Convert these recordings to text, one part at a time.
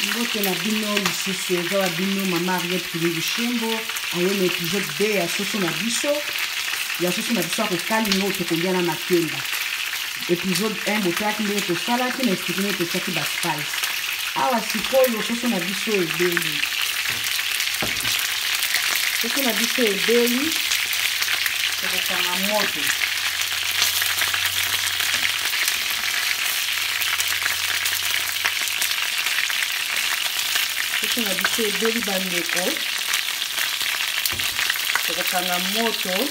Ngote na bino lisusu eza wa bino mama Ariette Kilimbushembo aye na épisode 2 ya soso na biso akokali ngo tokolia na makemba. Épisode 1 botaki ndenge tosalaki na expliqué ndenge tosaki ba spice. Awa sikoyo soso na biso ebeli. Soso na biso ebeli tokokanga moto. Soso na biso ebeli bandeko. Tokokanga moto.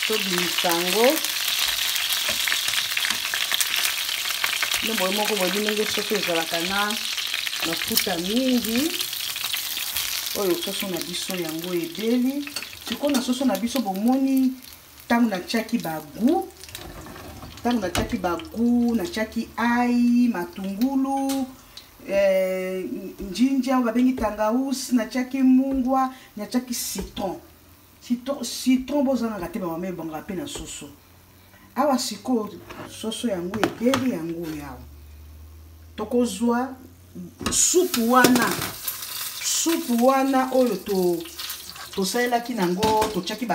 Tobimisango. Nembo moko boye ndenge soso ezalaka na mafuta mingi. Oyo soso na biso yango ebeli. Sikoyo na soso na biso bomoni ntango natiaki bagu. Ntango natiaki bagu, natiaki ai, matungulu, njinja babengi tangausi, natiaki mungwa, natiaki citron. Citron bozanga te ba mame banga pe na soso. Awa sikoyo soso yango ebeli yango yawo. Tokozwa supu wana oyo tosalelaki nango totiaki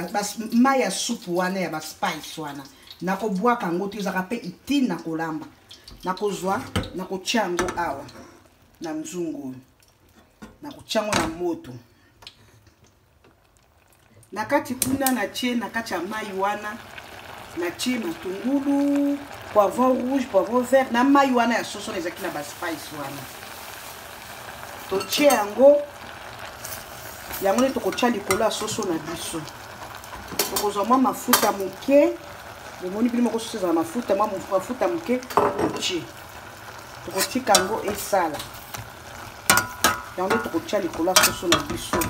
mai ya supu wana ya ba spice wana. Nakobwaka yango te ezaka pe itine na kolamba. Nakozwa nakotia yango awa na mzungu. Nakotia yango na moto. Nakati kuna natie nakati ya mai wana natie matungulu, poivron rouge, poivron vert na mai wana ya soso ezaki na ba spice wana. Totie yango ne tokotia likolo ya soso na biso. Tokozwa mwa mafuta moke. Bomoni bino moko soso za mafuta moke totie. Tokotika yango esala. Yango tokotia likolo ya soso na biso.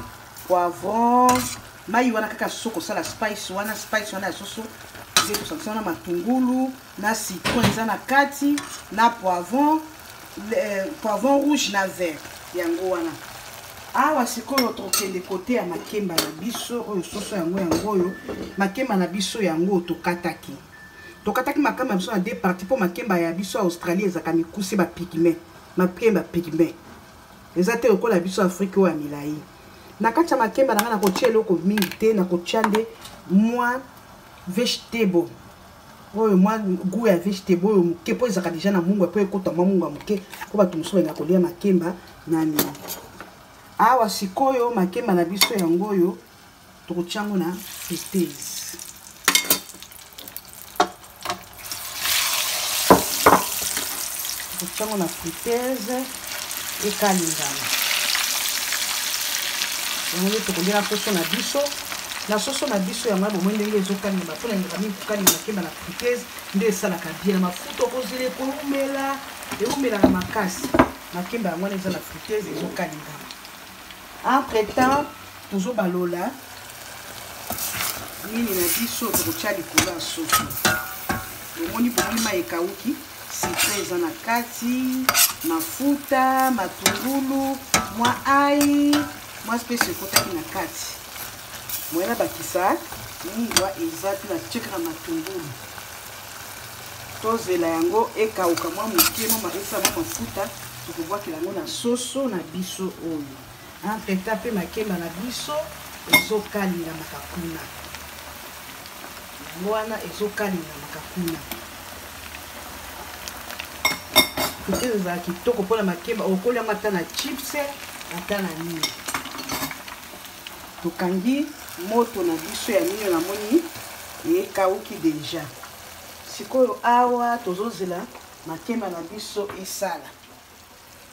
Poivron, mai wana kaka soso kosala spice wana ya soso. Zeto sanksana na matungulu, na citron eza na kati, na poivron rouge na vert yango wana. Awa sikoyo tokende kote ya makemba na biso oyo soso yango oyo makemba na biso yango tokataki. Tokataki makemba na biso na deux parties po makemba ya biso ya Australie ezaka mikusi ba pigment, makemba pigment. Eza te okola biso Afrique oyo ya milai. Na kati ya makemba na kotia eloko mingi te na kotia nde mwa vegetable. Oyo mwa goût ya vegetable oyo muke po ezaka déjà na mungu po ekota mwa mungu muke po bato mosusu benga kolia makemba nani. Awa sikoyo makemba na biso yango oyo tokotia yango na friteuse. Tokotia yango na friteuse ekalingana. Yango tokolia soso na biso. Na soso na biso ya mabo mwende ile ezokalinga bapona ndeka mingi kukalinga makemba na friteuse nde esalaka bien na mafuta okozile eumela na makasi. Makemba yango eza na friteuse ezokalinga. Entre temps, toujours balola. Nini na biso tokotia likolo ya soso. Bomoni mai ekauki, citron eza na kati, mafuta, matungulu, mwa ai, mwa spice ekotaki na kati. Mwena bakisa, mungwa eza na tcheka na matungulu. Tozela yango ekauka mwa muke mwa esa mwa mafuta, tokobwakela yango na soso na biso oyo. Entre temps pe makemba na biso ezokalinga makakuna. Wana ezokalinga makakuna. Peut-être ezala kitoko mpona makemba okolia ata na chips ata na nini. Tokangi moto na biso ya mino na moni ekauki deja. Sikoyo awa tozozela makemba na biso esala.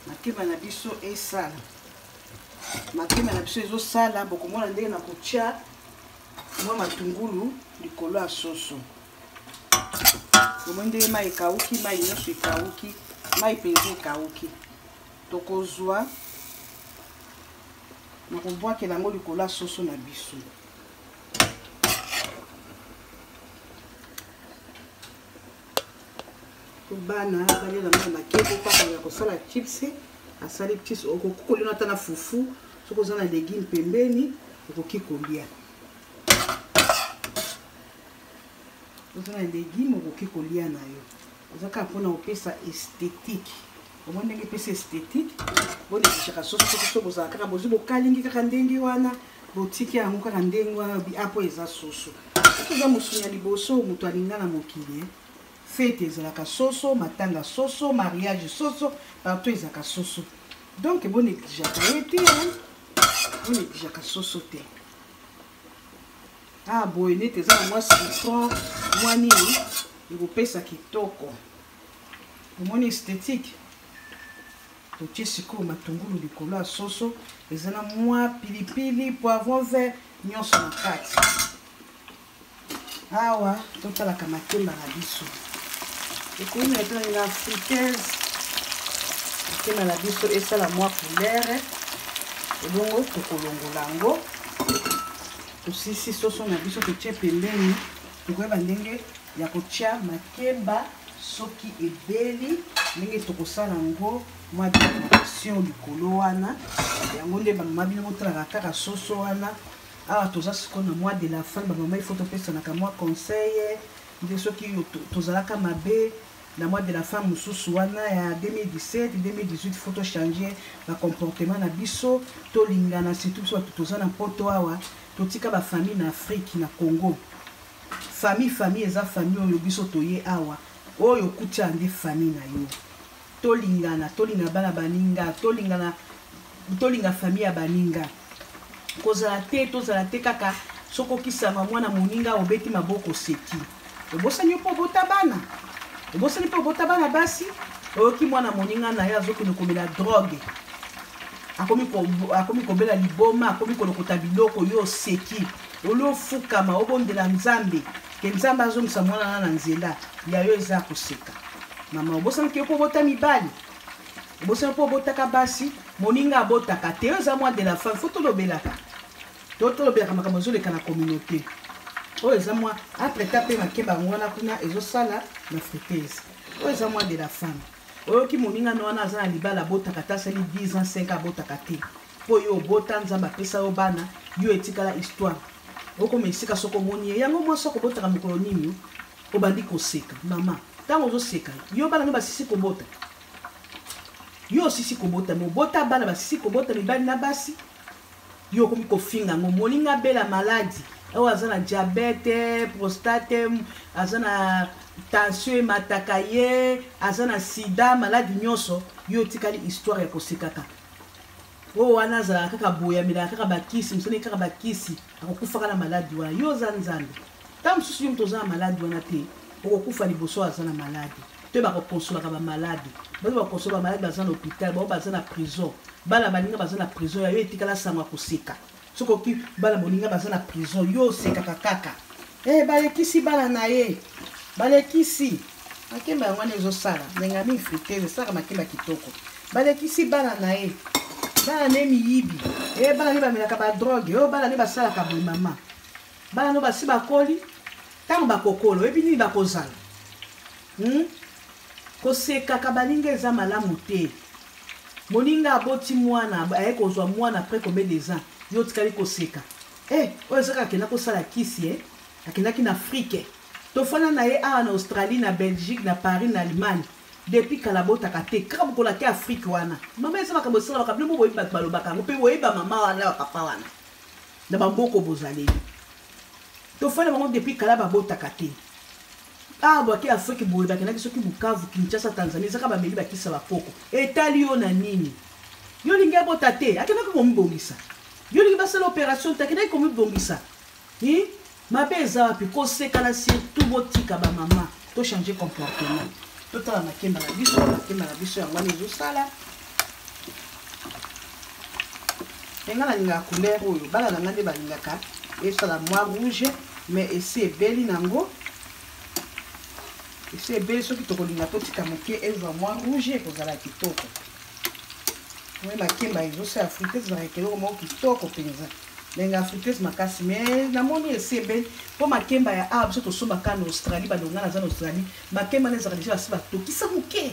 Makemba na biso esala. Makemba na biso ezosala bokomona ndenge na kotia mwa matungulu likolo ya soso. Bomoni ndenge mai ekauki, mai nyonso ekauki, mai penza ekauki. Tokozwa na kobwakela yango likolo ya soso na biso. Bana balela mwana makebo papa ya kosala chips, asali chips okokokolela ata na fufu, soko za na légume pembeni okoki kolia. Oza na légume okoki kolia na yo. ezaka mpona kopesa esthétique omoni ndenge epesa esthétique bonekishaka soso bozala kaka bozwi bokalingi kaka ndenge wana botiki yango kaka ndenge wana apo eza soso toza mosuni ya liboso moto alinga na mokili fete ezalaka soso matanga soso mariage soso partout ezalaka soso donc bonekishaka ye te bonekishaka soso te boye nete eza na mwa citron mwa nini ekopesa kitoko omoni esthétique totie sikoyo matungulu likolo ya soso eza na mwa pilipili poivron vert nyonso na kati awa totalaka makemba na biso ekomi etani na fritaise makemba na biso esala mwa couleur ebongo tokolongola yango tosisi soso na biso totie pembeni tokoyeba ndenge ya kotia makemba soki ebeli ndenge tokosala yango mwa decoration likolo wana yango nde bamama bino botalaka kaka soso wana awa toza sikoyo na mois de la fin bamama ifo topesanaka mwa conseil nde soki tozalaka mabe na mois de la fin mosusu wana ya 2017 2018 faut tochanger bacomportement na biso tolingana surtout biso bato toza na poto awa totika bafamille na Afrique na Congo famille eza famille oyo biso toye awa oyo okutia nde famille na yo tolingana bana baninga tolinga famille ya baninga tozala te kaka soko kisama mwana moninga obeti maboko seki obosani po bota bana basi oyoki mwana moninga na ye azokende komela drogue akomi kobela liboma akomi kolokota biloko yo seki olofukama obondela nzambe ke nzambe azongisa mwana na nzela ya yo eza koseka mama obosani ke po bota mibali obosani po botaka basi moninga abotaka te eza mwa de la femme faut tolobelaka makambo ezoleka na communauté oyo eza mwa apreta mpe makemba yango wana kuna ezosala na fritaise oyo eza mwa de la femme oyoki moninga na wana aza na libala abotaka te asali 10 ans 5 abotaka te mpo yo obota nzambe apesa yo bana yo etikala histoire okoma esika soko omoni ye yango mwasi okobotaka mokolo nini obandi koseka mama ntango ozoseka yo bana no basisi kobota yo osisi kobota me obota bana basisi kobota mibali na basi yo okomi kofinga yango moninga abela maladi oyo aza na diabete prostate aza na tension emataka ye aza na sida maladi nyonso yo otikali histoire ya kosekaka oyo wana azalaka kaka boye amelaka kaka bakisi mosoni kaka bakisi akokufaka na maladi wana yo oza nzambe ntango mosusu yo moto oza na maladi wana te okokufa liboso aza na maladi to bakokonsolaka bamaladi bato bakonsola bamaladi baza na hôpital bao baza na prison bana baninga baza na prison ya yo etikala sango ya koseka soki oki bana moninga baza na prison yo osekaka kaka balekisi bana na ye balekisi makemba yango wana ezosala ndenge mi fritaise esalaka makemba kitoko balekisi bana na ye bana ne miyibi bana ne bamelaka badrogue oyo bana ne basalaka boye mama bana no basi bakoli ntango bakokolo oyebi nini bakozala kosekaka baninga eza malamu te moninga aboti mwana aye kozwa mwana après combien des ans yo tikali koseka oyo ezaka akenda kosala kisi akendaki na Afrique tofana na ye awa na Australie na Belgique na Paris na Allemagne depuis kala botaka te kaka bokola te Afrique wana mama eza makambo esala makambo mo boyeba balobaka ngo mpe boyeba mama wana na papa wana na bamboko bozaleli tofana bango depuis kala babotaka te boaki Afrique boye bakendaki soki Bukavu Kinshasa Tanzania ezaka bameli bakisa bapoko etali yo na nini yo lingi abota te akendaki komibongisa yo lingi basala opération te akendaki komibongisa mabe eza wapi kosekala surtout botika bamama tochange comportement totala makemba na biso yango wana ezosala enga nalingaka couleur oyo bana na nga nde balingaka esala moi rouge mais esi ebeli nango esi ebeli soki tokolinga totika moke ezwa moi rouge ekozala kitoko oyo makemba ezosala fritaise ezalaka keloko moko kitoko mpenza ndenge afritaise makasi mais namoni esi ebeli mpo makemba ya awa biso tosombaka na Australie balonga naza na Australie makemba nezaka deja basi batokisa moke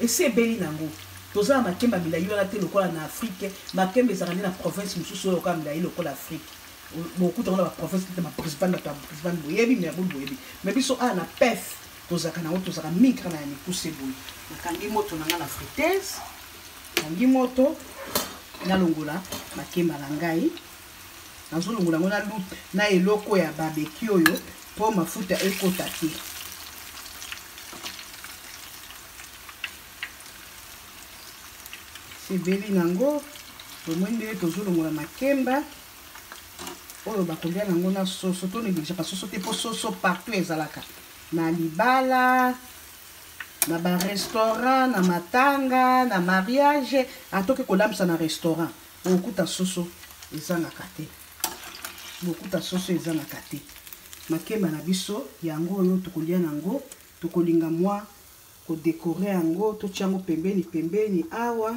esi ebeli nango toza na makemba milai wana te lokola na Afrique makemba ezaka nde na province mosusu oyo lokola milai lokola Afrique bokuta ngo na baprovince te baprincipal bato ya principal boyebi mais yaboli boyebi mais biso awa na pef tozaka nango tozaka mikra na ya mikuse boye nakangi moto nanga na friteuse kangi moto nalongola makemba na ngai nazolongola yango na eloko ya barbecue oyo mpo mafuta ekota te sebeli nango tomwende tozolongola makemba oyo bakolia nango na soso to negligaka soso te mpo soso partout ezalaka na libala na barestaurant na matanga na mariage atoke kolambisa na restaurant okuta soso ezangaka te bokuta soso ezangaka te makemba na biso yango oyo tokolia nango tokolinga mwa kodekore yango totia yango pembeni pembeni awa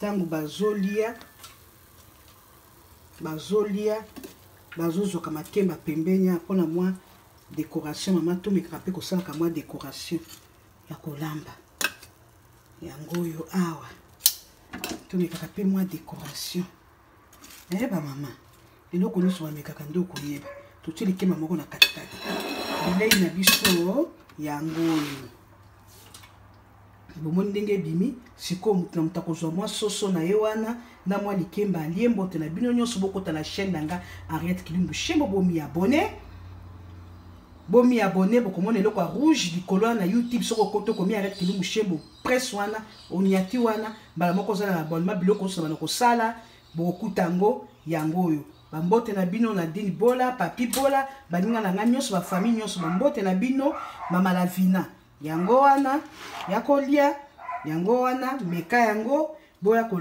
tango bazozoka makemba pembeni mpona mwa décoration mama tomekaka mpe kosalaka mwa décoration ya kolamba yango oyo awa tomekaka mpe mwa décoration nayeba mama eloko nyonso bamekaka nde okoyeba totie likemba moko na katikati bilei na biso yango oyo bomoni ndenge ebimi sikoyo moto na moto akozwa mwa soso na ye wana na mwa likemba alie mbote na bino nyonso bokota na chaîne nanga Henriette Kilumbu Shembo bomi abonné bokomona eloko ya rouge likolo na YouTube soko koto komi Henriette Kilumbu Shembo presse wana oniati wana mbala moko ozala na abonnement biloko oso bana kosala bokuta yango oyo bambote na bino na Dini Bola Papi Bola baninga na nga nyonso bafamille nyonso bambote na bino Mama Lavina yango wana yakolia yango wana meka yango boya ko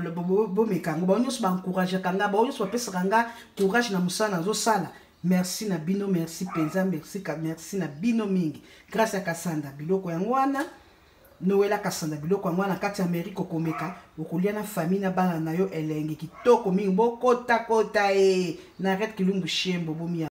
bomeka yango ba nyonso ba encourager kanga ba nyonso bapesaka nga courage na musala nazosala merci na bino merci penza merci na bino mingi grâce à Kasanda biloko yango wana Noela Kasanda biloko yango wana kati Amerique okomeka okolia na famille na bana na yo elenge kitoko mingi bokota kota na Henriette Kilumbu Shembo bomi